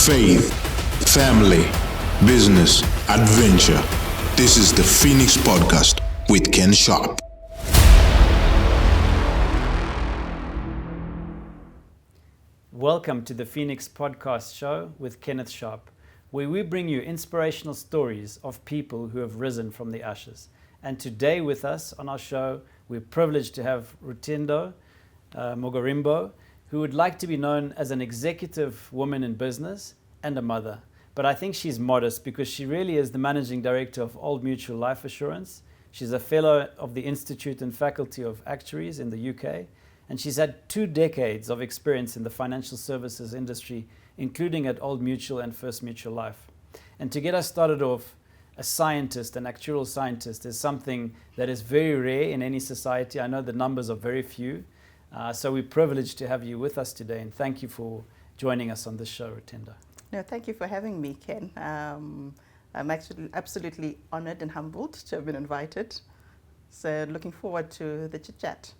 faith, family, business, adventure. This is the Phoenix Podcast with Ken Sharpe. Welcome to the Phoenix Podcast Show with Kenneth Sharpe, where we bring you inspirational stories of people who have risen from the ashes. And today with us on our show, we're privileged to have Rutendo Magorimbo, who would like to be known as an executive woman in business and a mother. But I think she's modest because she really is the managing director of Old Mutual Life Assurance. She's a fellow of the Institute and Faculty of Actuaries in the UK. And she's had 2 decades of experience in the financial services industry, including at Old Mutual and First Mutual Life. And to get us started off, a scientist, an actuarial scientist, is something that is very rare in any society. I know the numbers are very few. So we're privileged to have you with us today, and thank you for joining us on this show, Rutendo. No, thank you for having me, Ken. I'm actually absolutely honored and humbled to have been invited. So looking forward to the chit-chat.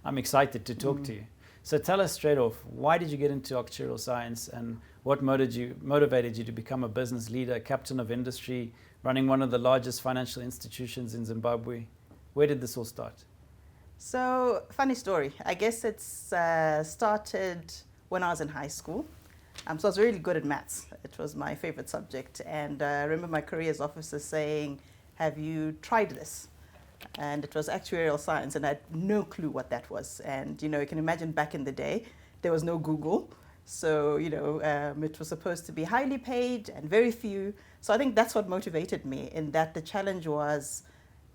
I'm excited to talk to you. So tell us straight off, why did you get into actuarial science, and what motivated you to become a business leader, captain of industry, running one of the largest financial institutions in Zimbabwe? Where did this all start? So, funny story. I guess it's started when I was in high school. So I was really good at maths. It was my favorite subject. And I remember my careers officer saying, "Have you tried this?" And it was actuarial science, and I had no clue what that was. And, you can imagine back in the day, there was no Google. So, it was supposed to be highly paid and very few. So I think that's what motivated me, in that the challenge was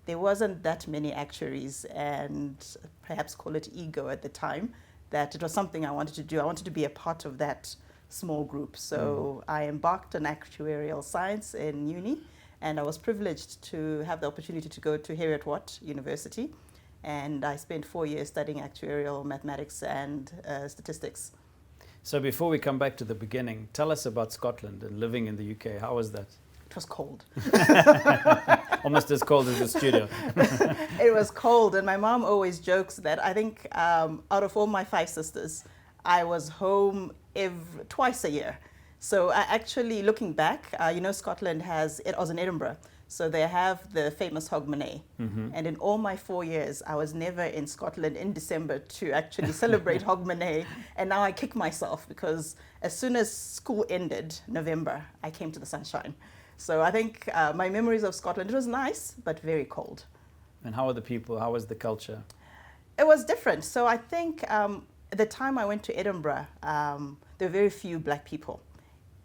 there wasn't that many actuaries, and perhaps call it ego at the time, that it was something I wanted to do. I wanted to be a part of that small group. So I embarked on actuarial science in uni, and I was privileged to have the opportunity to go to Heriot-Watt University. And I spent 4 years studying actuarial mathematics and statistics. So before we come back to the beginning, tell us about Scotland and living in the UK. How was that? It was cold. Almost as cold as the studio. It was cold, and my mom always jokes that I think out of all my 5 sisters, I was home twice a year. So actually, looking back, Scotland I was in Edinburgh, so they have the famous Hogmanay. And in all my 4 years, I was never in Scotland in December to actually celebrate Hogmanay. And now I kick myself, because as soon as school ended, November, I came to the sunshine. So I think my memories of Scotland, it was nice, but very cold. And how are the people? How was the culture? It was different. So I think at the time I went to Edinburgh, there were very few black people.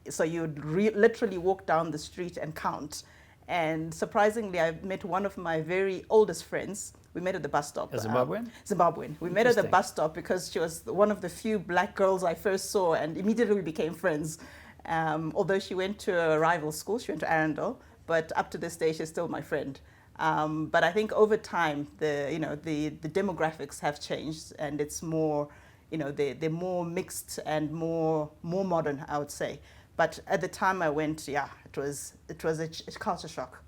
So you'd literally walk down the street and count. And surprisingly, I met one of my very oldest friends. We met at the bus stop. A Zimbabwean? Zimbabwean. We met at the bus stop because she was one of the few black girls I first saw, and immediately we became friends. Although she went to a rival school, she went to Arundel, but up to this day, she's still my friend. But I think over time, the demographics have changed, and it's more, they're more mixed and more modern, I would say. But at the time I went, it was a culture shock.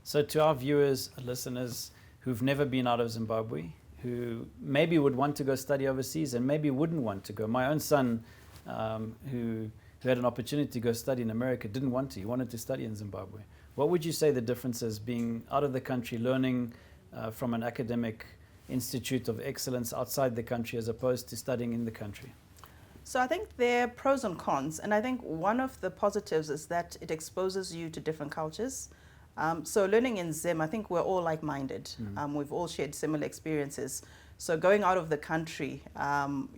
So to our viewers, listeners who've never been out of Zimbabwe, who maybe would want to go study overseas and maybe wouldn't want to go. My own son, who had an opportunity to go study in America, didn't want to. He wanted to study in Zimbabwe. What would you say the difference is being out of the country, learning from an academic institute of excellence outside the country as opposed to studying in the country? So I think there are pros and cons. And I think one of the positives is that it exposes you to different cultures. So learning in Zim, I think we're all like-minded. We've all shared similar experiences. So going out of the country,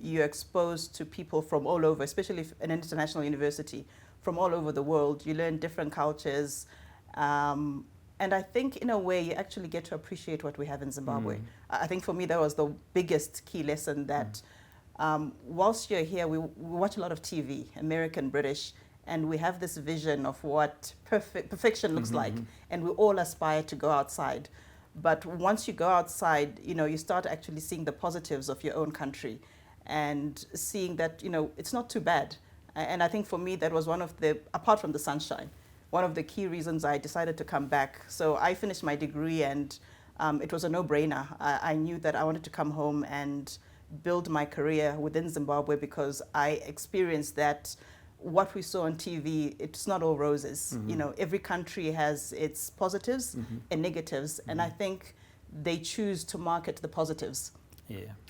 you're exposed to people from all over, especially an international university, from all over the world. You learn different cultures. And I think in a way, you actually get to appreciate what we have in Zimbabwe. I think for me, that was the biggest key lesson, that whilst you're here, we watch a lot of TV, American, British, and we have this vision of what perfection looks like. And we all aspire to go outside. But once you go outside, you start actually seeing the positives of your own country and seeing that, it's not too bad. And I think for me, that was one of apart from the sunshine, one of the key reasons I decided to come back. So I finished my degree, and it was a no-brainer. I knew that I wanted to come home and build my career within Zimbabwe, because I experienced that what we saw on TV, it's not all roses. You know, every country has its positives and negatives, and I think they choose to market the positives,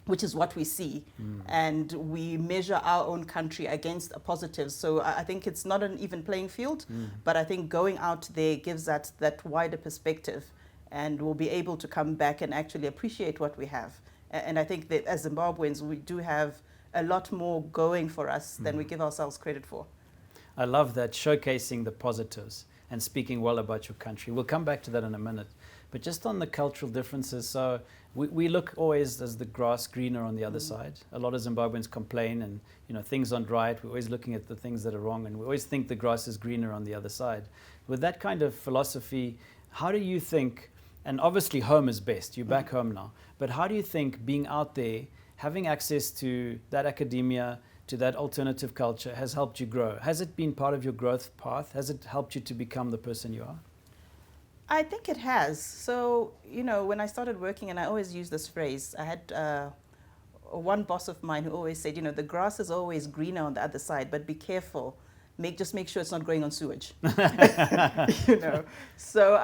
which is what we see, and we measure our own country against a positive. So I think it's not an even playing field, but I think going out there gives that wider perspective, and we'll be able to come back and actually appreciate what we have. And I think that as Zimbabweans, we do have a lot more going for us than we give ourselves credit for. I love that, showcasing the positives and speaking well about your country. We'll come back to that in a minute. But just on the cultural differences, so we look always as the grass greener on the other side. A lot of Zimbabweans complain and, you know, things aren't right. We're always looking at the things that are wrong, and we always think the grass is greener on the other side. With that kind of philosophy, how do you think, and obviously home is best, you're back home now, but how do you think being out there, having access to that academia, to that alternative culture has helped you grow? Has it been part of your growth path? Has it helped you to become the person you are? I think it has. So, you know, when I started working, and I always use this phrase, I had one boss of mine who always said, you know, the grass is always greener on the other side, but be careful. Just make sure it's not growing on sewage. You know. So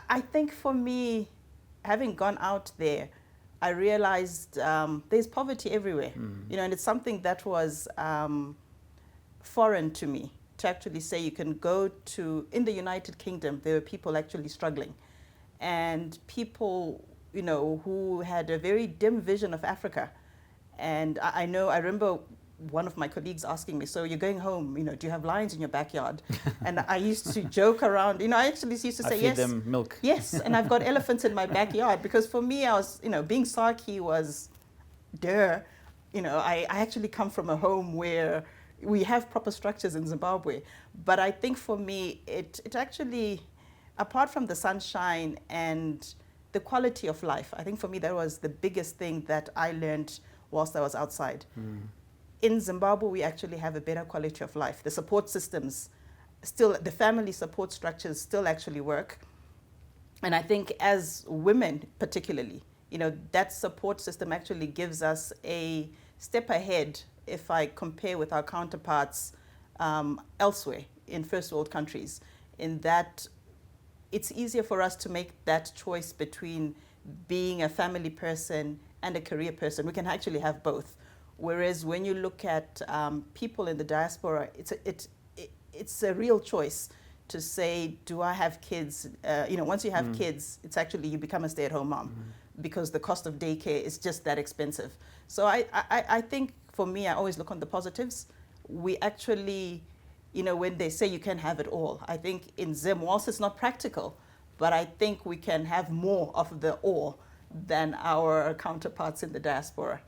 I think for me, having gone out there, I realized there's poverty everywhere. You know, and it's something that was foreign to me, to actually say you can go to, in the United Kingdom, there were people actually struggling, and people, you know, who had a very dim vision of Africa. And I remember one of my colleagues asking me, so you're going home, you know, do you have lions in your backyard? And I used to joke around, you know, I actually used to say, yes. I feed them milk. Yes, and I've got elephants in my backyard, because for me, I was, you know, being Saki was, you know, I actually come from a home where we have proper structures in Zimbabwe. But I think for me, it actually, apart from the sunshine and the quality of life, I think for me that was the biggest thing that I learned whilst I was outside. In Zimbabwe, we actually have a better quality of life. The support systems, still, the family support structures still actually work. And I think as women particularly, you know, that support system actually gives us a step ahead if I compare with our counterparts elsewhere in first world countries, in that it's easier for us to make that choice between being a family person and a career person. We can actually have both. Whereas when you look at people in the diaspora, it's a real choice to say, do I have kids? You know, once you have kids, it's actually, you become a stay-at-home mom because the cost of daycare is just that expensive. So I think for me, I always look on the positives. We actually, you know, when they say you can have it all, I think in Zim, whilst it's not practical, but I think we can have more of the all than our counterparts in the diaspora.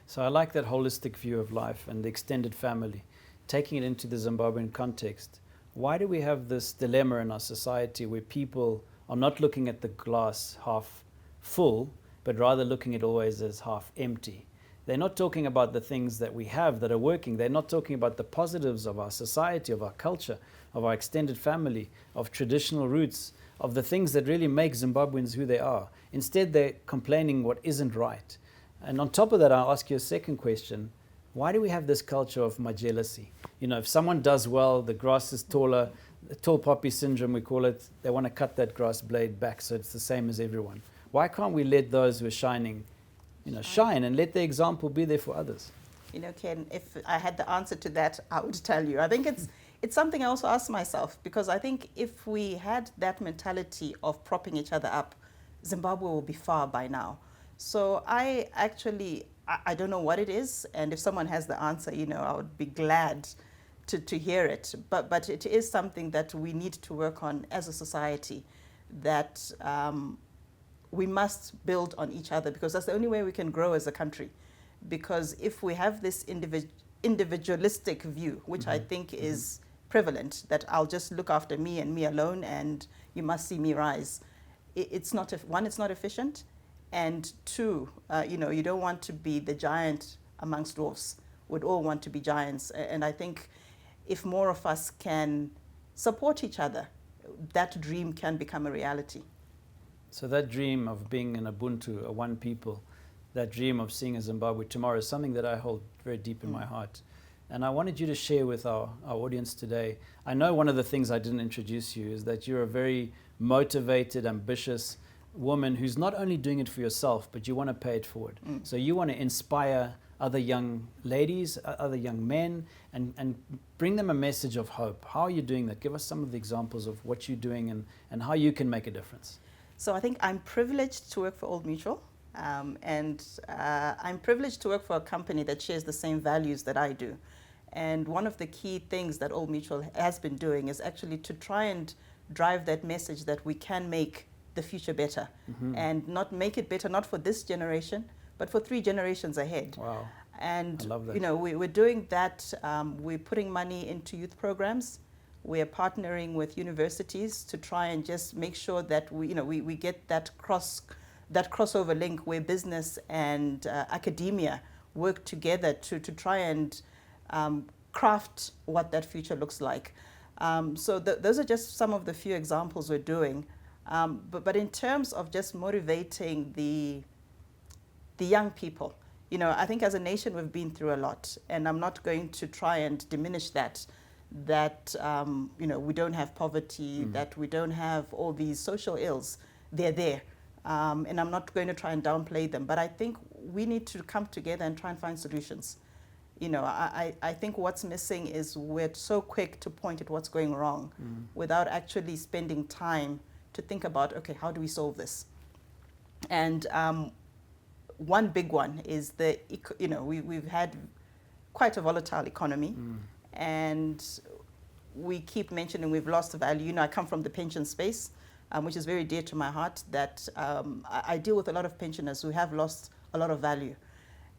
So I like that holistic view of life and the extended family, taking it into the Zimbabwean context. Why do we have this dilemma in our society where people are not looking at the glass half full, but rather looking at it always as half empty? They're not talking about the things that we have that are working. They're not talking about the positives of our society, of our culture, of our extended family, of traditional roots, of the things that really make Zimbabweans who they are. Instead, they're complaining what isn't right. And on top of that, I'll ask you a second question. Why do we have this culture of jealousy? You know, if someone does well, the grass is taller, the tall poppy syndrome, we call it, they want to cut that grass blade back so it's the same as everyone. Why can't we let those who are shining, you know, shine and let the example be there for others? You know, Ken, if I had the answer to that, I would tell you. I think it's something I also ask myself, because I think if we had that mentality of propping each other up, Zimbabwe will be far by now. So I don't know what it is, and if someone has the answer, you know, I would be glad to hear it. But it is something that we need to work on as a society, that we must build on each other, because that's the only way we can grow as a country. Because if we have this individualistic view, which I think is prevalent, that I'll just look after me and me alone, and you must see me rise, it's not efficient. And two, you know, you don't want to be the giant amongst dwarfs. We'd all want to be giants. And I think if more of us can support each other, that dream can become a reality. So that dream of being an Ubuntu, a one people, that dream of seeing a Zimbabwe tomorrow is something that I hold very deep in my heart. And I wanted you to share with our audience today. I know one of the things I didn't introduce you is that you're a very motivated, ambitious woman who's not only doing it for yourself, but you want to pay it forward. So you want to inspire other young ladies, other young men, and bring them a message of hope. How are you doing that? Give us some of the examples of what you're doing and how you can make a difference. So I think I'm privileged to work for Old Mutual. And I'm privileged to work for a company that shares the same values that I do. And one of the key things that Old Mutual has been doing is actually to try and drive that message that we can make the future better, and not make it better, not for this generation, but for 3 generations ahead. Wow. And I love that. you know, we're doing that. We're putting money into youth programs. We're partnering with universities to try and just make sure that we get that crossover link where business and academia work together to try and craft what that future looks like. So those are just some of the few examples we're doing. But in terms of just motivating the young people, I think as a nation we've been through a lot, and I'm not going to try and diminish that we don't have poverty, that we don't have all these social ills. They're there. And I'm not going to try and downplay them, but I think we need to come together and try and find solutions. I think what's missing is we're so quick to point at what's going wrong without actually spending time to think about, okay, how do we solve this? And one big one is we've had quite a volatile economy, and we keep mentioning we've lost value. I come from the pension space, which is very dear to my heart, that I deal with a lot of pensioners who have lost a lot of value.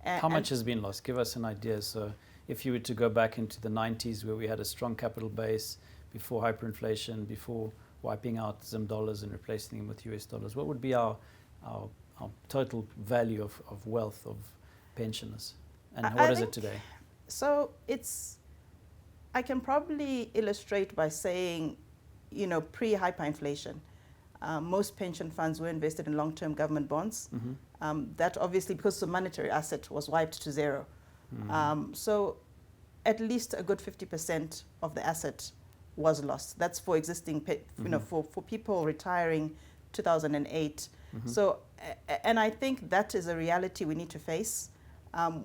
How much has been lost? Give us an idea. So if you were to go back into the 90s where we had a strong capital base, before hyperinflation, before wiping out Zim dollars and replacing them with US dollars, what would be our total value of wealth of pensioners? And what is it today? So I can probably illustrate by saying, pre-hyperinflation, most pension funds were invested in long-term government bonds. That obviously, because it's a monetary asset, was wiped to zero. So at least a good 50% of the asset was lost. That's for existing, for people retiring 2008. So, and I think that is a reality we need to face.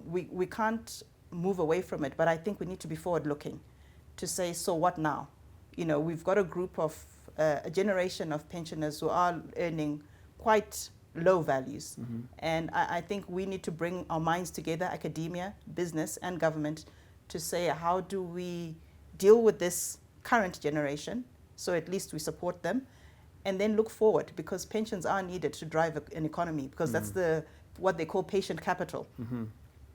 We can't move away from it, but I think we need to be forward-looking to say, so what now? We've got a group of, a generation of pensioners who are earning quite low values. And I think we need to bring our minds together, academia, business, and government, to say, how do we deal with this current generation, so at least we support them, and then look forward, because pensions are needed to drive an economy, because that's what they call patient capital.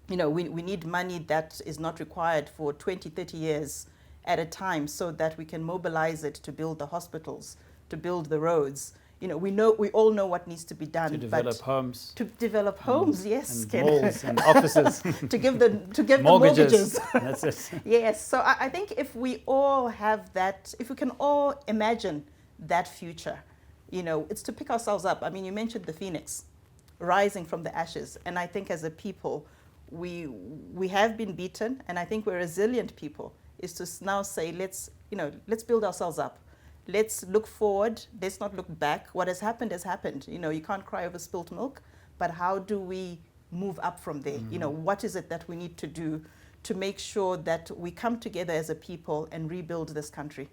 We need money that is not required for 20, 30 years at a time, so that we can mobilize it to build the hospitals, to build the roads. We all know what needs to be done. To develop homes. To develop homes, yes. And malls and offices. to give the mortgages. That's it. Yes. So I think if we all have that, if we can all imagine that future, it's to pick ourselves up. I mean, you mentioned the phoenix rising from the ashes, and I think as a people, we have been beaten, and I think we're resilient people. Is to now say, let's build ourselves up. Let's look forward. Let's not look back. What has happened has happened. You can't cry over spilt milk, but how do we move up from there? What is it that we need to do to make sure that we come together as a people and rebuild this country?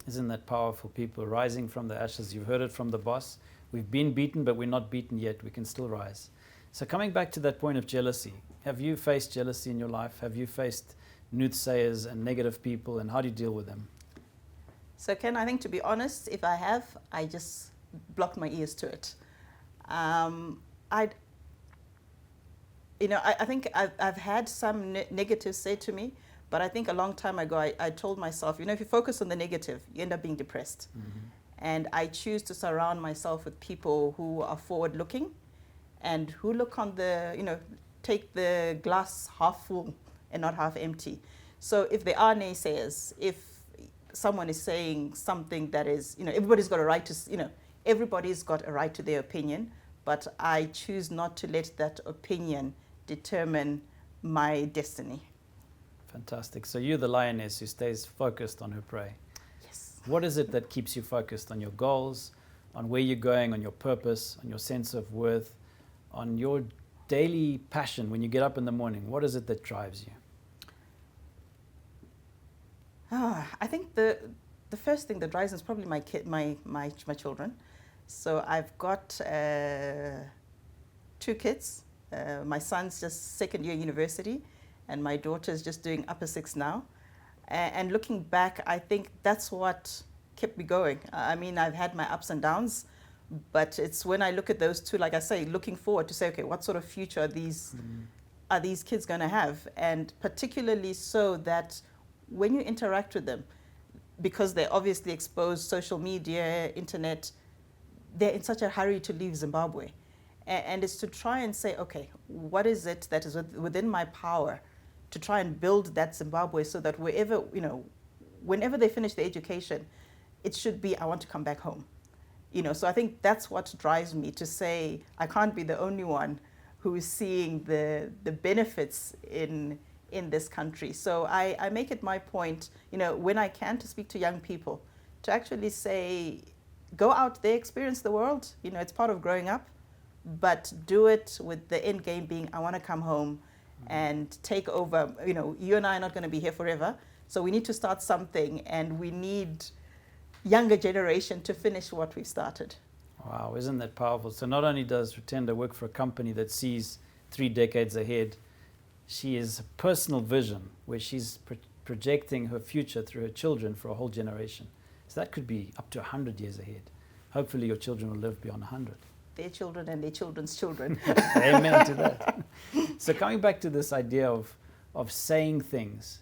Isn't that powerful? People rising from the ashes. You've heard it from the boss. We've been beaten, but we're not beaten yet. We can still rise. So coming back to that point of jealousy, have you faced jealousy in your life? Have you faced soothsayers and negative people, and how do you deal with them? So Ken, I think, to be honest, if I have, I just block my ears to it. I think I've had some negatives said to me, but I think a long time ago I told myself, if you focus on the negative, you end up being depressed. And I choose to surround myself with people who are forward-looking and who look on take the glass half full and not half empty. So if there are naysayers, if someone is saying something that is, everybody's got a right to, everybody's got a right to their opinion, but I choose not to let that opinion determine my destiny. Fantastic. So you're the lioness who stays focused on her prey. Yes. What is it that keeps you focused on your goals, on where you're going, on your purpose, on your sense of worth, on your daily passion when you get up in the morning? What is it that drives you? I think the first thing that drives me is probably my children. So I've got 2 kids. My son's just second year university, and my daughter's just doing upper 6 now. And looking back, I think that's what kept me going. I mean, I've had my ups and downs, but it's when I look at those 2, like I say, looking forward to say, okay, what sort of future are these kids going to have? And particularly so that when you interact with them, because they're obviously exposed social media, internet, they're in such a hurry to leave Zimbabwe. And it's to try and say, okay, what is it that is within my power to try and build that Zimbabwe so that whenever they finish their education, it should be, I want to come back home. So I think that's what drives me to say, I can't be the only one who is seeing the benefits in this country. So I make it my point, when I can, to speak to young people, to actually say, go out there, experience the world. It's part of growing up, but do it with the end game being, I want to come home and take over. You and I are not going to be here forever. So we need to start something, and we need younger generation to finish what we've started. Wow, isn't that powerful? So not only does Rutendo work for a company that sees 3 decades ahead, she is a personal vision where she's projecting her future through her children for a whole generation. So that could be up to 100 years ahead. Hopefully your children will live beyond 100. Their children and their children's children. Amen to that. So coming back to this idea of saying things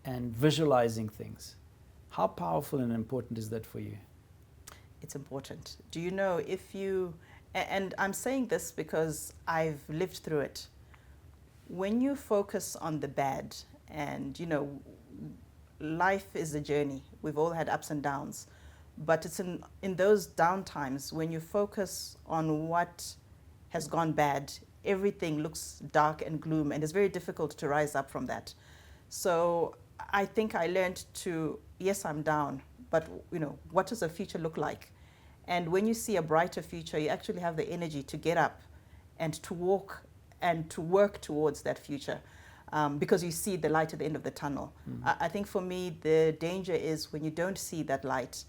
and visualizing things, how powerful and important is that for you? It's important. Do you know, and I'm saying this because I've lived through it. When you focus on the bad, and life is a journey. We've all had ups and downs. But it's in those down times when you focus on what has gone bad, everything looks dark and gloom, and it's very difficult to rise up from that. So I think I learned to, yes, I'm down, but what does a future look like? And when you see a brighter future, you actually have the energy to get up and to walk and to work towards that future, because you see the light at the end of the tunnel. I think for me, the danger is when you don't see that light,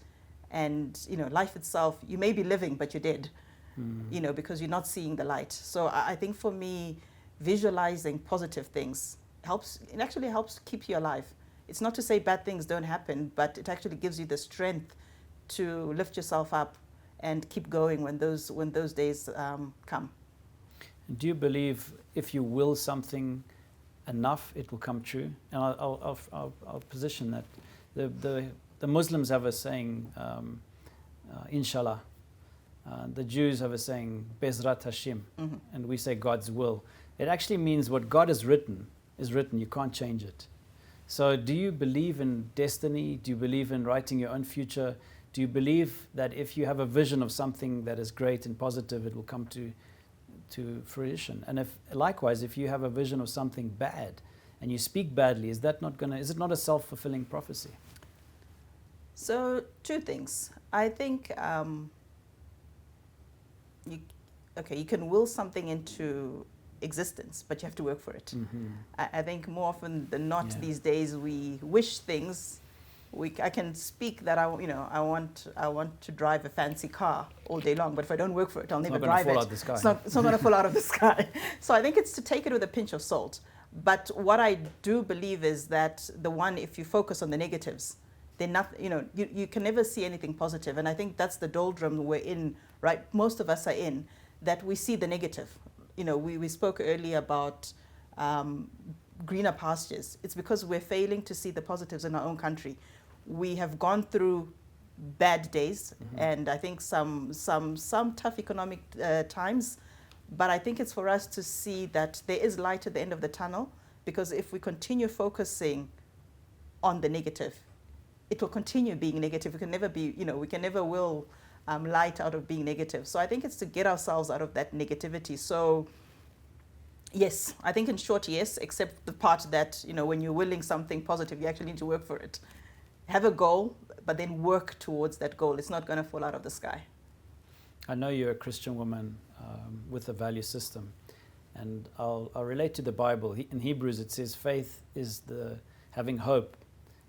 and life itself, you may be living, but you're dead, because you're not seeing the light. So I think for me, visualizing positive things helps. It actually helps keep you alive. It's not to say bad things don't happen, but it actually gives you the strength to lift yourself up and keep going when those days come. Do you believe if you will something enough, it will come true? And I'll position that. The Muslims have a saying, Inshallah. The Jews have a saying, Bezrat Hashim, and we say God's will. It actually means what God has written is written. You can't change it. So do you believe in destiny? Do you believe in writing your own future? Do you believe that if you have a vision of something that is great and positive, it will come to fruition? And likewise, if you have a vision of something bad and you speak badly, is it not a self-fulfilling prophecy? So 2 things. I think you can will something into existence, but you have to work for it. I think more often than not these days we wish things. I can speak that I want to drive a fancy car all day long, but if I don't work for it, I'll never drive it. It's not going to fall out of the sky. So I think it's to take it with a pinch of salt. But what I do believe is that if you focus on the negatives, then you can never see anything positive. And I think that's the doldrum we're in, right? Most of us are in, that we see the negative. We spoke earlier about greener pastures. It's because we're failing to see the positives in our own country. We have gone through bad days, and I think some tough economic times, but I think it's for us to see that there is light at the end of the tunnel, because if we continue focusing on the negative, it will continue being negative. We can never will light out of being negative. So I think it's to get ourselves out of that negativity. So Yes, I think in short, yes, except the part that, when you're willing something positive, you actually need to work for it. Have a goal, but then work towards that goal. It's not going to fall out of the sky. I know you're a Christian woman with a value system, and I'll relate to the Bible. In Hebrews, it says faith is the having hope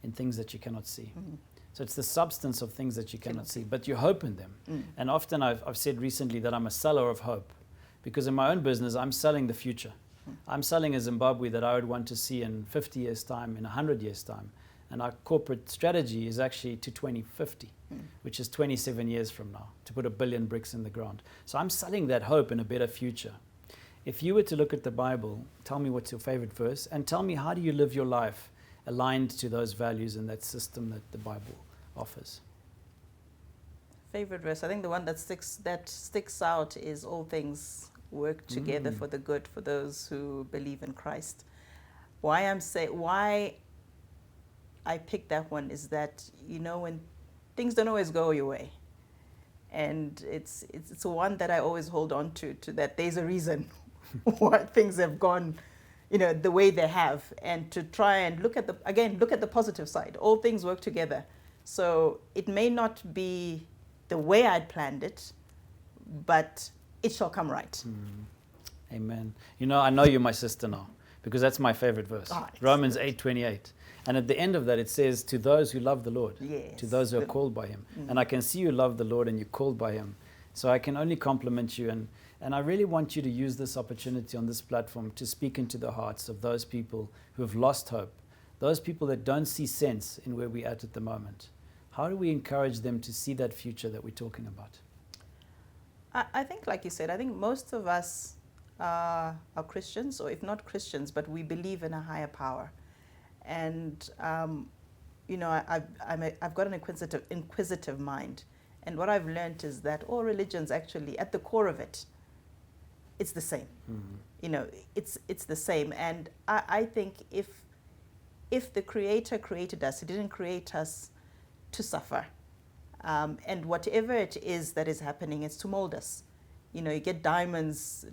in things that you cannot see. Mm-hmm. So it's the substance of things that you cannot see, but you hope in them. Mm. And often I've said recently that I'm a seller of hope, because in my own business, I'm selling the future. I'm selling a Zimbabwe that I would want to see in 50 years' time, in 100 years' time. And our corporate strategy is actually to 2050, which is 27 years from now, to put 1 billion bricks in the ground. So I'm selling that hope in a better future. If you were to look at the Bible, tell me what's your favorite verse, and tell me how do you live your life aligned to those values and that system that the Bible offers. Favorite verse, I think the one that sticks out is all things work together for the good for those who believe in Christ. Why I picked that one is that, when things don't always go your way, and it's one that I always hold on to that there's a reason why things have gone, the way they have, and to try and look at the positive side. All things work together. So it may not be the way I'd planned it, but it shall come right. Amen. I know you're my sister now, because that's my favorite verse. Romans 8:28. And at the end of that, it says, to those who love the Lord, yes, to those who are called by him. And I can see you love the Lord and you're called by him. So I can only compliment you. And I really want you to use this opportunity on this platform to speak into the hearts of those people who have lost hope, those people that don't see sense in where we're at the moment. How do we encourage them to see that future that we're talking about? I think, like you said, I think most of us are Christians, or if not Christians, but we believe in a higher power. And, I've got an inquisitive mind. And what I've learned is that all religions actually, at the core of it, it's the same. It's the same. And I think if the Creator created us, he didn't create us to suffer. And whatever it is that is happening, it's to mold us. You get diamonds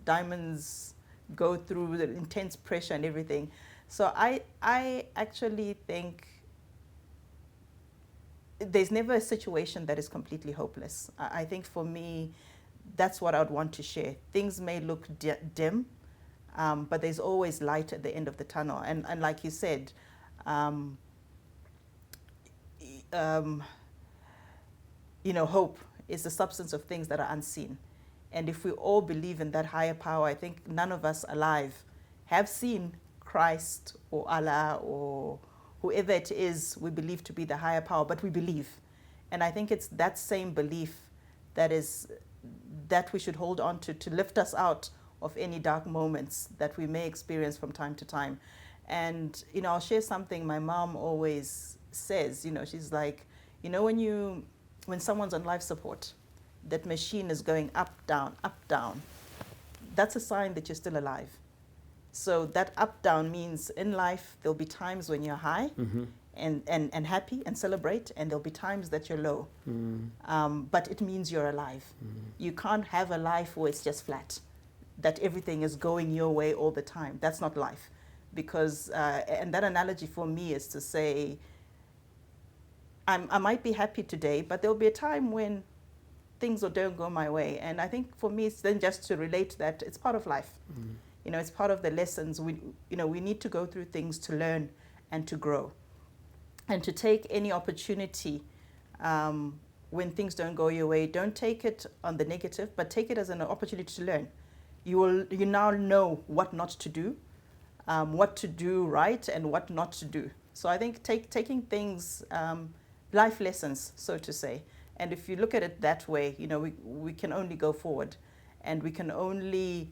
go through the intense pressure and everything. So I actually think there's never a situation that is completely hopeless. I think for me, that's what I would want to share. Things may look dim, but there's always light at the end of the tunnel. And like you said, hope is the substance of things that are unseen. And if we all believe in that higher power, I think none of us alive have seen Christ or Allah or whoever it is we believe to be the higher power, but we believe. And I think it's that same belief that we should hold on to lift us out of any dark moments that we may experience from time to time. And, I'll share something my mom always says. She's like, when someone's on life support, that machine is going up, down, that's a sign that you're still alive. So that up, down means in life, there'll be times when you're high and happy and celebrate, and there'll be times that you're low. But it means you're alive. You can't have a life where it's just flat, that everything is going your way all the time. That's not life. Because, and that analogy for me is to say, I might be happy today, but there'll be a time when things don't go my way. And I think for me, it's then just to relate that it's part of life. It's part of the lessons. We need to go through things to learn and to grow. And to take any opportunity when things don't go your way, don't take it on the negative, but take it as an opportunity to learn. You now know what not to do, what to do right and what not to do. So I think taking things, life lessons, so to say. And if you look at it that way, we can only go forward, and we can only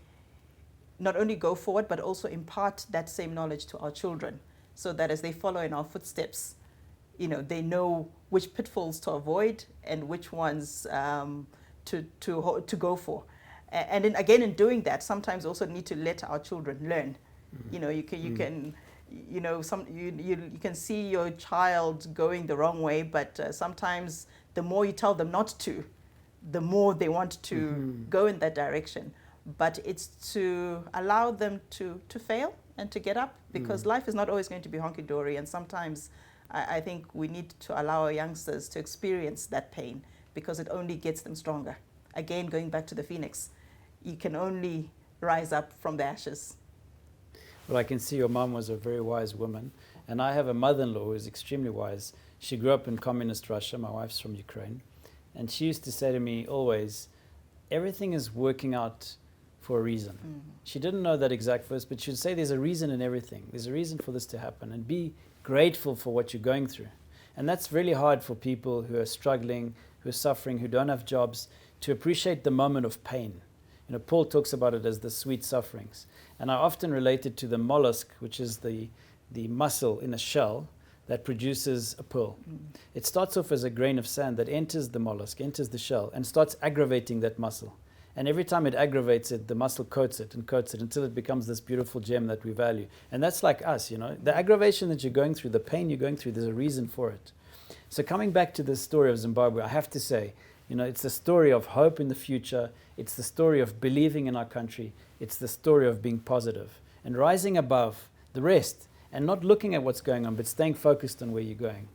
not only go forward, but also impart that same knowledge to our children, so that as they follow in our footsteps, they know which pitfalls to avoid and which ones to go for. And then again, in doing that, sometimes also need to let our children learn. You can see your child going the wrong way, but sometimes the more you tell them not to, the more they want to go in that direction. but it's to allow them to fail and to get up, because life is not always going to be honky-dory, and sometimes I think we need to allow our youngsters to experience that pain, because it only gets them stronger. Again, going back to the phoenix, you can only rise up from the ashes. Well, I can see your mom was a very wise woman, and I have a mother-in-law who is extremely wise. She grew up in communist Russia. My wife's from Ukraine, and she used to say to me always, everything is working out for a reason. She didn't know that exact verse, but she'd say there's a reason in everything. There's a reason for this to happen, and be grateful for what you're going through. And that's really hard for people who are struggling, who are suffering, who don't have jobs, to appreciate the moment of pain. You know, Paul talks about it as the sweet sufferings. And I often relate it to the mollusk, which is the mussel in a shell that produces a pearl. It starts off as a grain of sand that enters the mollusk, enters the shell, and starts aggravating that mussel. And every time it aggravates it, the mussel coats it until it becomes this beautiful gem that we value. And that's like us, you know. The aggravation that you're going through, the pain you're going through, there's a reason for it. So coming back to the story of Zimbabwe, I have to say, you know, it's a story of hope in the future. It's the story of believing in our country. It's the story of being positive and rising above the rest and not looking at what's going on, but staying focused on where you're going.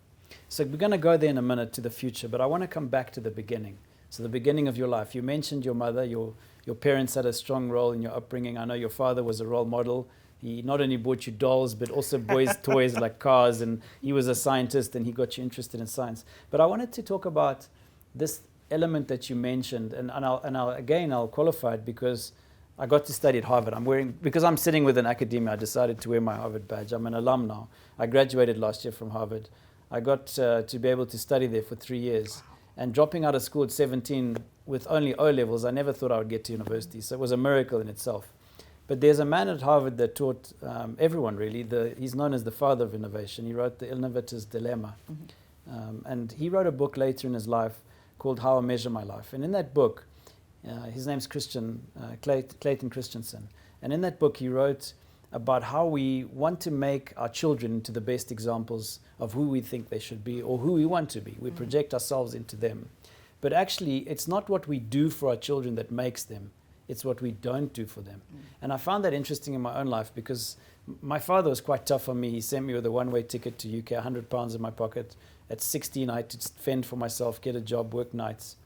So we're going to go there in a minute to the future, but I want to come back to the beginning. So the beginning of your life. You mentioned your mother, your parents had a strong role in your upbringing. I know your father was a role model. He not only bought you dolls, but also boys' toys like cars, and he was a scientist and he got you interested in science. But I wanted to talk about this element that you mentioned, and I'll qualify it because I got to study at Harvard. Because I'm sitting with an academia, I decided to wear my Harvard badge. I'm an alum now. I graduated last year from Harvard. I got to be able to study there for 3 years. And dropping out of school at 17 with only O-levels, I never thought I would get to university. So it was a miracle in itself. But there's a man at Harvard that taught everyone, really. He's known as the father of innovation. He wrote The Innovator's Dilemma. And he wrote a book later in his life called How I Measure My Life. And in that book, his name's Clayton Christensen. And in that book, he wrote about how we want to make our children into the best examples of who we think they should be or who we want to be. We project ourselves into them. But actually, it's not what we do for our children that makes them. It's what we don't do for them. And I found that interesting in my own life because my father was quite tough on me. He sent me with a one-way ticket to UK, £100 in my pocket. At 16, I had to fend for myself, get a job, work nights.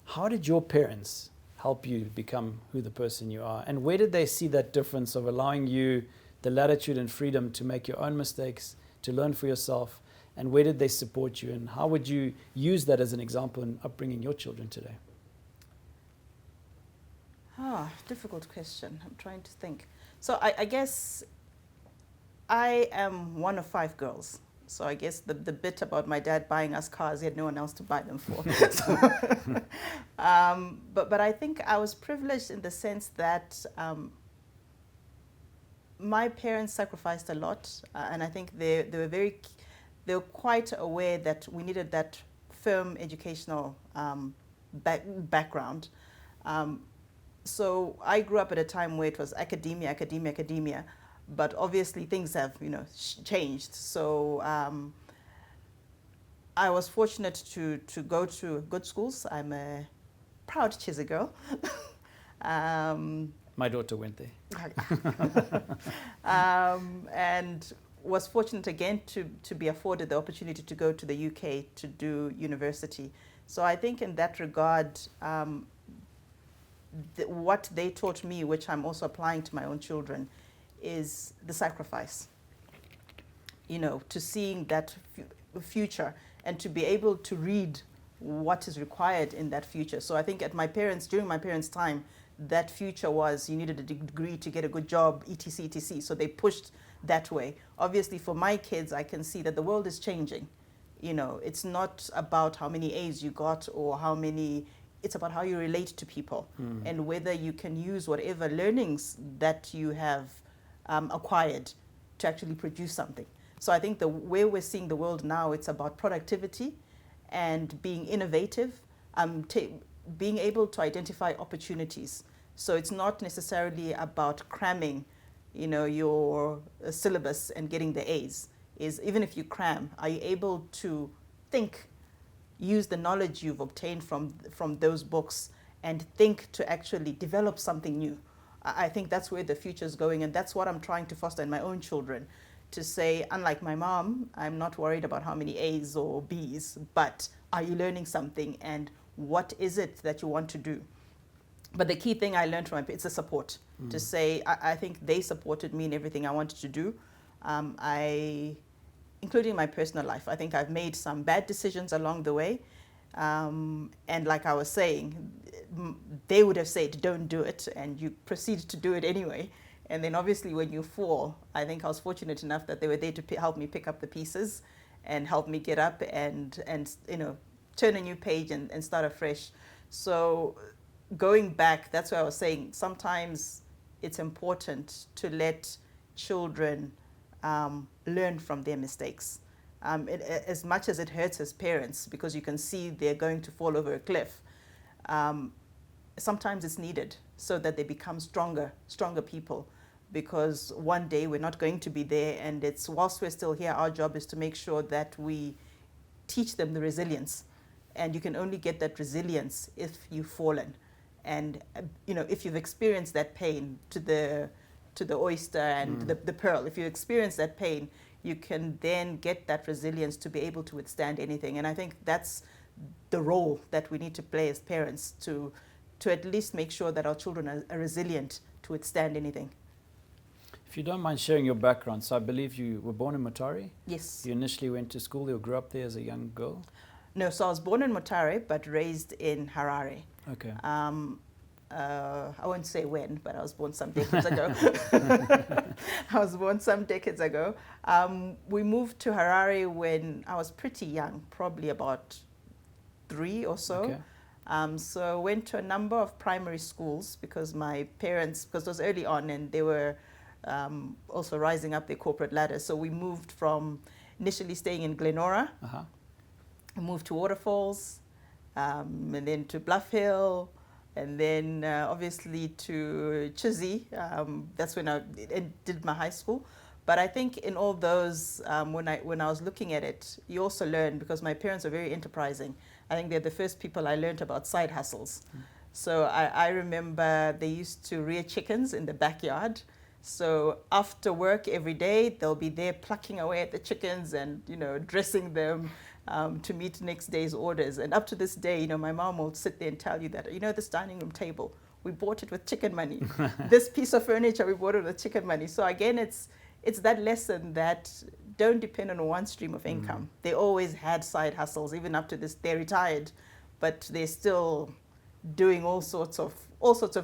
How did your parents help you become who the person you are? And where did they see that difference of allowing you the latitude and freedom to make your own mistakes, to learn for yourself? And where did they support you? And how would you use that as an example in upbringing your children today? Difficult question. I'm trying to think. So I guess I am one of 5 girls. So I guess the bit about my dad buying us cars, he had no one else to buy them for. But I think I was privileged in the sense that my parents sacrificed a lot, and I think they were quite aware that we needed that firm educational background. So I grew up at a time where it was academia. But obviously things have, changed. So I was fortunate to go to good schools. I'm a proud Chizzy girl. My daughter went there. And was fortunate again to be afforded the opportunity to go to the UK to do university. So I think in that regard, what they taught me, which I'm also applying to my own children, is the sacrifice, to seeing that future and to be able to read what is required in that future. So I think during my parents' time, that future was you needed a degree to get a good job, etc., etc. So they pushed that way. Obviously, for my kids, I can see that the world is changing. It's not about how many A's you got or it's about how you relate to people and whether you can use whatever learnings that you have acquired to actually produce something. So I think the way we're seeing the world now, it's about productivity and being innovative, being able to identify opportunities. So it's not necessarily about cramming, your syllabus and getting the A's. Even if you cram, are you able to think, use the knowledge you've obtained from those books and think to actually develop something new. I think that's where the future is going, and that's what I'm trying to foster in my own children. To say, unlike my mom, I'm not worried about how many A's or B's, but are you learning something, and what is it that you want to do? But the key thing I learned from my parents is the support. To say, I think they supported me in everything I wanted to do. Including my personal life. I think I've made some bad decisions along the way. And like I was saying, they would have said, don't do it, and you proceed to do it anyway. And then obviously when you fall, I think I was fortunate enough that they were there to help me pick up the pieces and help me get up and turn a new page and start afresh. So going back, that's why I was saying sometimes it's important to let children learn from their mistakes. As much as it hurts as parents, because you can see they're going to fall over a cliff, sometimes it's needed so that they become stronger people. Because one day we're not going to be there, and it's whilst we're still here, our job is to make sure that we teach them the resilience. And you can only get that resilience if you've fallen. And if you've experienced that pain, to the oyster and the pearl, if you experience that pain, you can then get that resilience to be able to withstand anything. And I think that's the role that we need to play as parents, to at least make sure that our children are resilient to withstand anything. If you don't mind sharing your background, so I believe you were born in Mutare? Yes. You initially went to school, you grew up there as a young girl? No, so I was born in Mutare, but raised in Harare. Okay. I won't say when, but I was born some decades ago. We moved to Harare when I was pretty young, probably about 3 or so. Okay. So went to a number of primary schools because my parents, because it was early on and they were also rising up their corporate ladder. So we moved from initially staying in Glenora, moved to Waterfalls, and then to Bluff Hill, and then obviously to Chizi. That's when I did my high school. But I think in all those, when I was looking at it, you also learn, because my parents are very enterprising. I think they're the first people I learned about side hustles. So I remember they used to rear chickens in the backyard. So after work every day, they'll be there plucking away at the chickens and, dressing them to meet next day's orders. And up to this day, my mom will sit there and tell you that, this dining room table, we bought it with chicken money. This piece of furniture, we bought it with chicken money. So again, it's that lesson that don't depend on one stream of income. They always had side hustles, even up to this. They're retired, but they're still doing all sorts of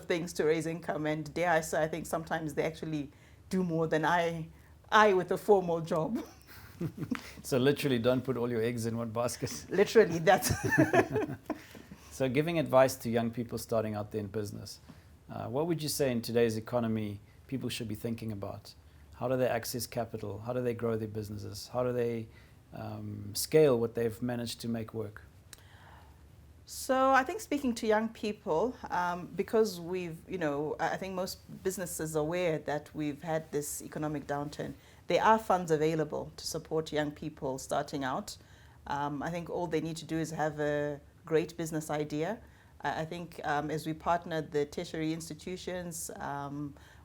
things to raise income. And dare I say, I think sometimes they actually do more than I with a formal job. So literally, don't put all your eggs in one basket. Literally, that's... So giving advice to young people starting out there in business, what would you say in today's economy people should be thinking about? How do they access capital? How do they grow their businesses? How do they scale what they've managed to make work? So I think speaking to young people, because I think most businesses are aware that we've had this economic downturn. There are funds available to support young people starting out. I think all they need to do is have a great business idea. I think as we partner the tertiary institutions,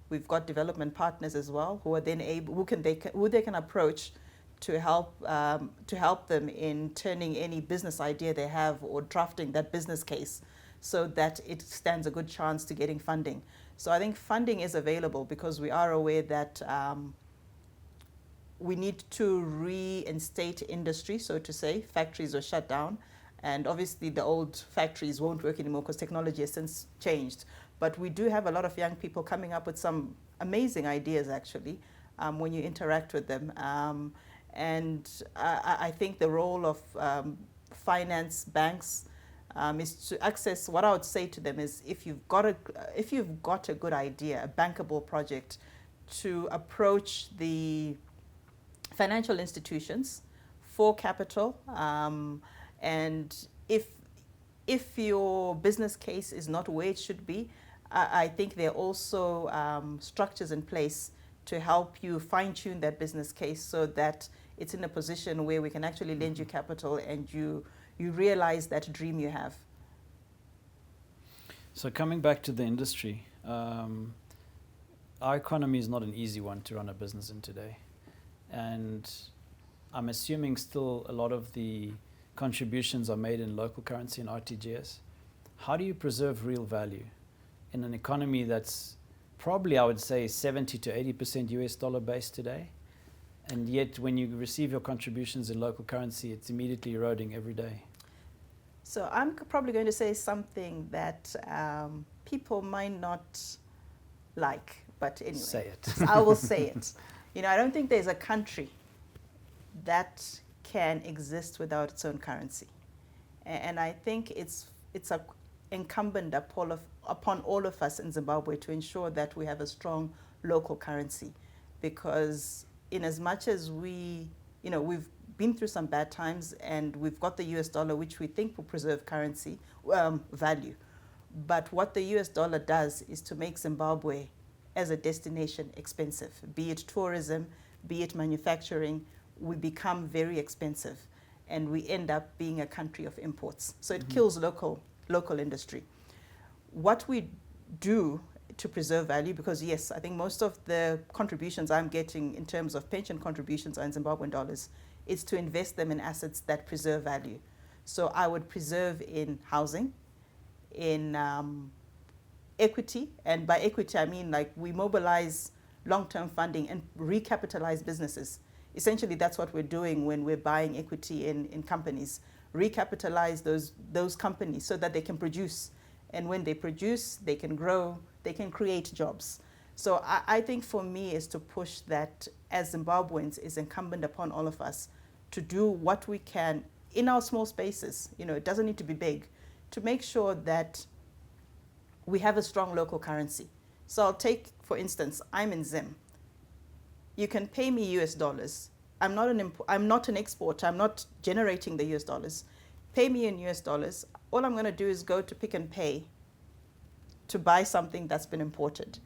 we've got development partners as well who are then who they can approach to help them in turning any business idea they have or drafting that business case so that it stands a good chance to getting funding. So I think funding is available because we are aware that we need to reinstate industry, so to say. Factories were shut down, and obviously the old factories won't work anymore because technology has since changed. But we do have a lot of young people coming up with some amazing ideas, actually, when you interact with them. And I think the role of finance banks is to access. What I would say to them is, if you've got a good idea, a bankable project, to approach the financial institutions for capital. And if your business case is not where it should be, I think there are also structures in place to help you fine-tune that business case so that it's in a position where we can actually lend you capital and you realize that dream you have. So coming back to the industry, our economy is not an easy one to run a business in today. And I'm assuming still a lot of the contributions are made in local currency and RTGS. How do you preserve real value in an economy that's probably, I would say, 70 to 80% US dollar based today? And yet when you receive your contributions in local currency, it's immediately eroding every day. So I'm probably going to say something that people might not like, but anyway. Say it. So I will say it. I don't think there's a country that can exist without its own currency. And I think it's incumbent upon all of us in Zimbabwe to ensure that we have a strong local currency, because in as much as we've been through some bad times and we've got the US dollar, which we think will preserve currency value. But what the US dollar does is to make Zimbabwe as a destination expensive, be it tourism, be it manufacturing. We become very expensive and we end up being a country of imports. So it kills local industry. What we do to preserve value, because yes, I think most of the contributions I'm getting in terms of pension contributions are in Zimbabwean dollars, is to invest them in assets that preserve value. So I would preserve in housing, in equity, and by equity I mean like we mobilize long-term funding and recapitalize businesses. Essentially that's what we're doing when we're buying equity in companies. Recapitalize those companies so that they can produce. And when they produce, they can grow, they can create jobs. So I think for me is to push that as Zimbabweans is incumbent upon all of us to do what we can in our small spaces. It doesn't need to be big, to make sure that we have a strong local currency. So I'll take, for instance, I'm in Zim. You can pay me US dollars. I'm not an exporter. I'm not generating the US dollars. Pay me in US dollars. All I'm going to do is go to Pick and Pay to buy something that's been imported.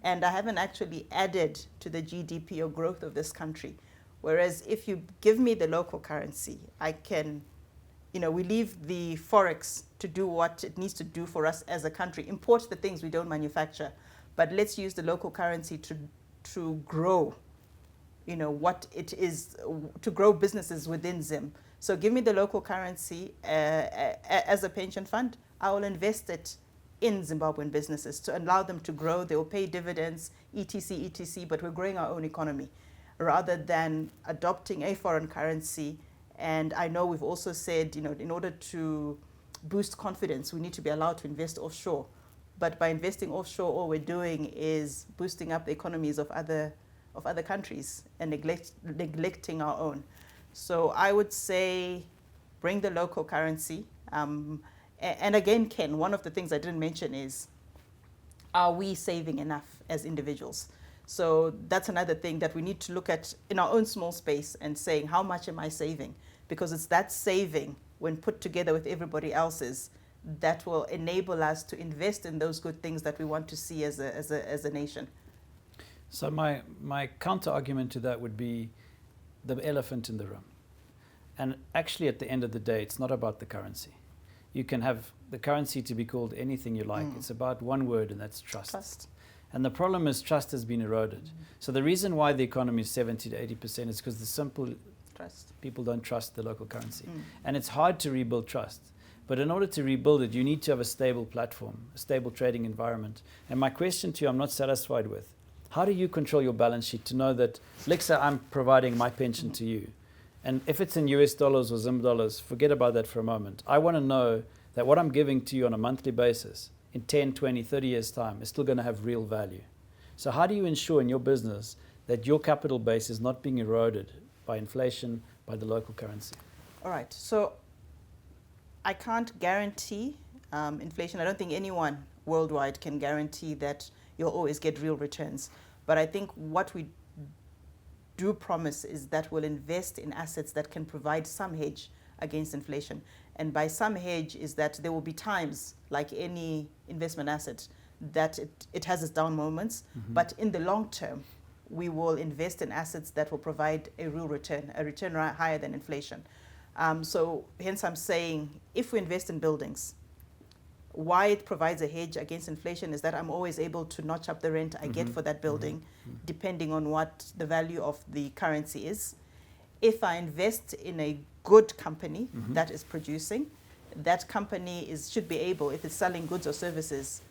And I haven't actually added to the GDP or growth of this country. Whereas if you give me the local currency, I can, we leave the Forex to do what it needs to do for us as a country, import the things we don't manufacture. But let's use the local currency to grow, what it is, to grow businesses within Zim. So give me the local currency as a pension fund. I will invest it in Zimbabwean businesses to allow them to grow. They will pay dividends, etc., but we're growing our own economy rather than adopting a foreign currency. And I know we've also said, in order to boost confidence, we need to be allowed to invest offshore. But by investing offshore, all we're doing is boosting up the economies of other countries and neglecting our own. So I would say bring the local currency. And again, Ken, one of the things I didn't mention is, are we saving enough as individuals? So that's another thing that we need to look at in our own small space and saying, how much am I saving? Because it's that saving, when put together with everybody else's, that will enable us to invest in those good things that we want to see as a nation. So my counter argument to that would be the elephant in the room. And actually, at the end of the day, it's not about the currency. You can have the currency to be called anything you like. It's about one word, and that's trust. And the problem is trust has been eroded. So the reason why the economy is 70 to 80% is because the simple trust. People don't trust the local currency. And it's hard to rebuild trust. But in order to rebuild it, you need to have a stable platform, a stable trading environment. And my question to you, I'm not satisfied with. How do you control your balance sheet to know that, let's say I'm providing my pension to you, and if it's in US dollars or Zim dollars, forget about that for a moment. I want to know that what I'm giving to you on a monthly basis in 10, 20, 30 years' time is still going to have real value. So how do you ensure in your business that your capital base is not being eroded by inflation, by the local currency? All right. So I can't guarantee inflation. I don't think anyone worldwide can guarantee that you'll always get real returns. But I think what we do promise is that we'll invest in assets that can provide some hedge against inflation. And by some hedge is that there will be times, like any investment asset, that it has its down moments. But in the long term, we will invest in assets that will provide a real return, a return higher than inflation. So hence I'm saying, if we invest in buildings, Why it provides a hedge against inflation is that I'm always able to notch up the rent I get for that building, depending on what the value of the currency is. If I invest in a good company that is producing, that company should be able, if it's selling goods or services,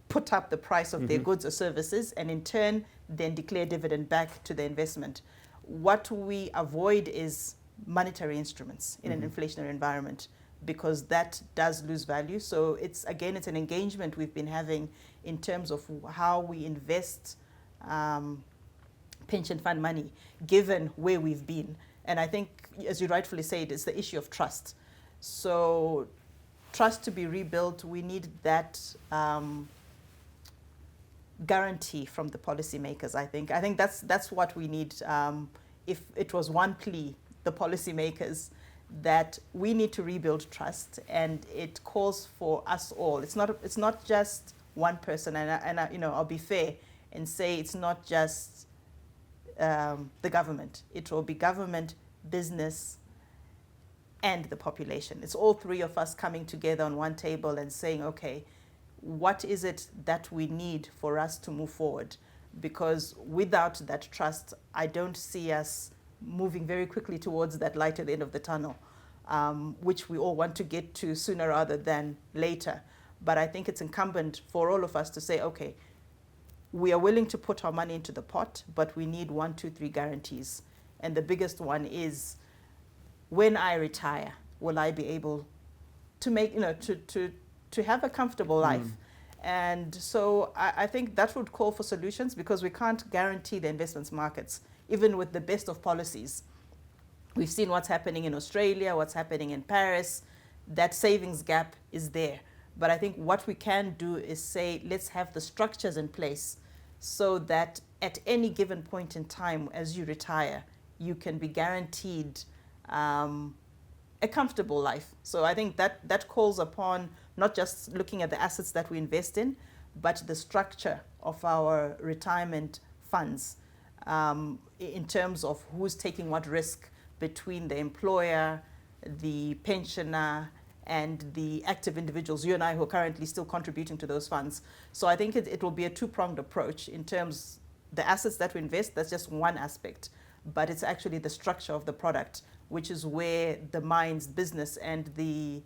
put up the price of their goods or services, and in turn then declare dividend back to the investment. What we avoid is monetary instruments in an inflationary environment, because that does lose value. So it's an engagement we've been having in terms of how we invest pension fund money, given where we've been. And I think, as you rightfully said, it's the issue of trust. So trust to be rebuilt, we need that guarantee from the policymakers, I think. I think that's what we need. If it was one plea, the policymakers, that we need to rebuild trust, and it calls for us all. It's not just one person, and I, I'll be fair and say it's not just the government. It will be government, business, and the population. It's all three of us coming together on one table and saying, okay, what is it that we need for us to move forward? Because without that trust, I don't see us moving very quickly towards that light at the end of the tunnel, which we all want to get to sooner rather than later. But I think it's incumbent for all of us to say, okay, we are willing to put our money into the pot, but we need 1, 2, 3 guarantees. And the biggest one is, when I retire, will I be able to make, to have a comfortable life? And so I think that would call for solutions, because we can't guarantee the investments markets, even with the best of policies. We've seen what's happening in Australia, what's happening in Paris. That savings gap is there. But I think what we can do is say, let's have the structures in place so that at any given point in time, as you retire, you can be guaranteed a comfortable life. So I think that calls upon not just looking at the assets that we invest in, but the structure of our retirement funds, in terms of who's taking what risk between the employer, the pensioner, and the active individuals, you and I, who are currently still contributing to those funds. So I think it will be a two-pronged approach in terms the assets that we invest. That's just one aspect, but it's actually the structure of the product, which is where the minds, business, and the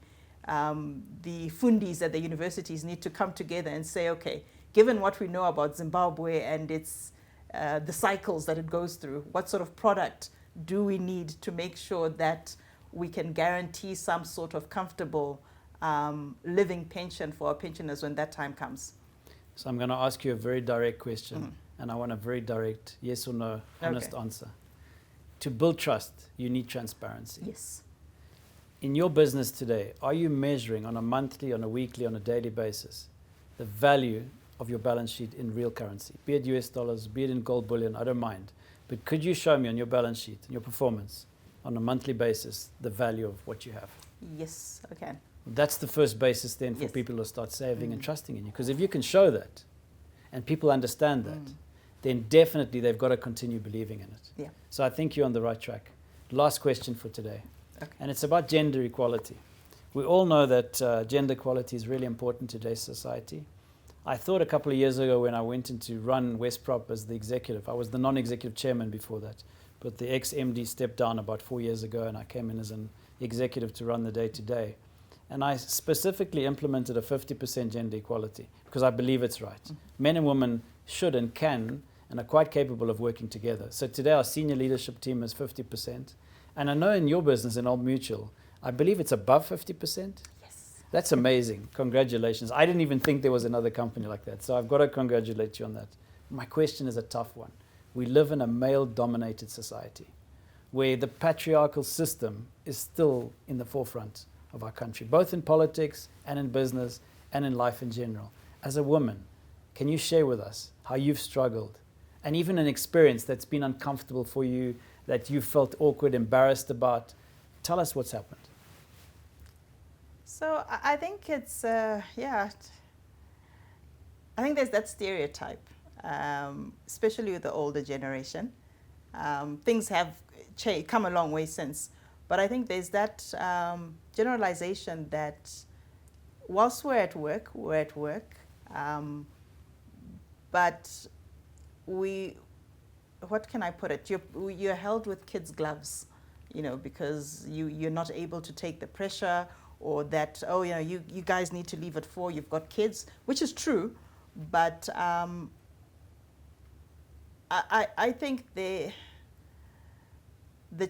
fundis at the universities need to come together and say, okay, given what we know about Zimbabwe and its the cycles that it goes through, what sort of product do we need to make sure that we can guarantee some sort of comfortable living pension for our pensioners when that time comes? So I'm going to ask you a very direct question, and I want a very direct yes or no, honest answer. To build trust, you need transparency. Yes. In your business today, are you measuring on a monthly, on a weekly, on a daily basis the value of your balance sheet in real currency, be it US dollars, be it in gold bullion? I don't mind. But could you show me on your balance sheet and your performance on a monthly basis the value of what you have? Yes, I can. That's the first basis then for people to start saving and trusting in you. Because if you can show that and people understand that, then definitely they've got to continue believing in it. Yeah. So I think you're on the right track. Last question for today. Okay. And it's about gender equality. We all know that gender equality is really important in today's society. I thought a couple of years ago when I went in to run Westprop as the executive, I was the non-executive chairman before that, but the ex-MD stepped down about 4 years ago and I came in as an executive to run the day-to-day. And I specifically implemented a 50% gender equality because I believe it's right. Men and women should and can and are quite capable of working together. So today our senior leadership team is 50%. And I know in your business, in Old Mutual, I believe it's above 50%. That's amazing. Congratulations. I didn't even think there was another company like that. So I've got to congratulate you on that. My question is a tough one. We live in a male-dominated society where the patriarchal system is still in the forefront of our country, both in politics and in business and in life in general. As a woman, can you share with us how you've struggled and even an experience that's been uncomfortable for you, that you felt awkward, embarrassed about? Tell us what's happened. So I think it's, I think there's that stereotype, especially with the older generation. Things have come a long way since. But I think there's that generalization that whilst we're at work, but what can I put it? You're held with kids' gloves, because you're not able to take the pressure, or that, you guys need to leave at 4, you've got kids, which is true, but I think the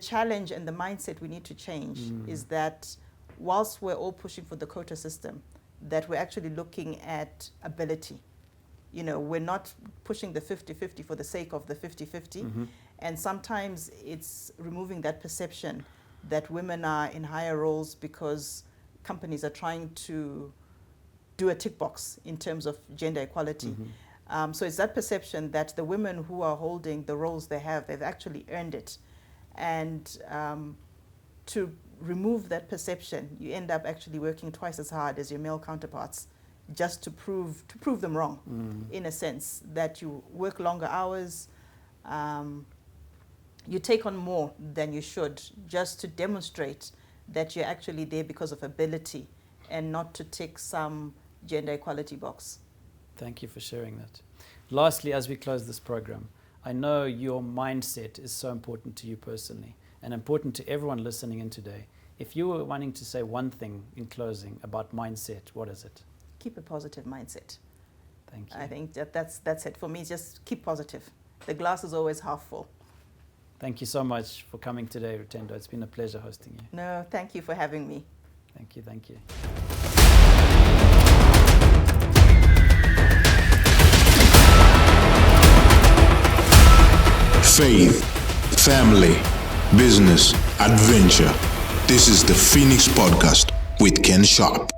challenge and the mindset we need to change is that whilst we're all pushing for the quota system, that we're actually looking at ability. We're not pushing the 50-50 for the sake of the 50-50. And sometimes it's removing that perception that women are in higher roles because companies are trying to do a tick box in terms of gender equality. So it's that perception that the women who are holding the roles they've actually earned it. And to remove that perception, you end up actually working twice as hard as your male counterparts, just to prove them wrong, in a sense, that you work longer hours, you take on more than you should, just to demonstrate that you're actually there because of ability and not to tick some gender equality box. Thank you for sharing that. Lastly, as we close this program, I know your mindset is so important to you personally and important to everyone listening in today. If you were wanting to say one thing in closing about mindset, what is it? Keep a positive mindset. Thank you. I think that's it. For me, just keep positive. The glass is always half full. Thank you so much for coming today, Rutendo. It's been a pleasure hosting you. No, thank you for having me. Thank you, thank you. Faith, family, business, adventure. This is the Phoenix Podcast with Ken Sharpe.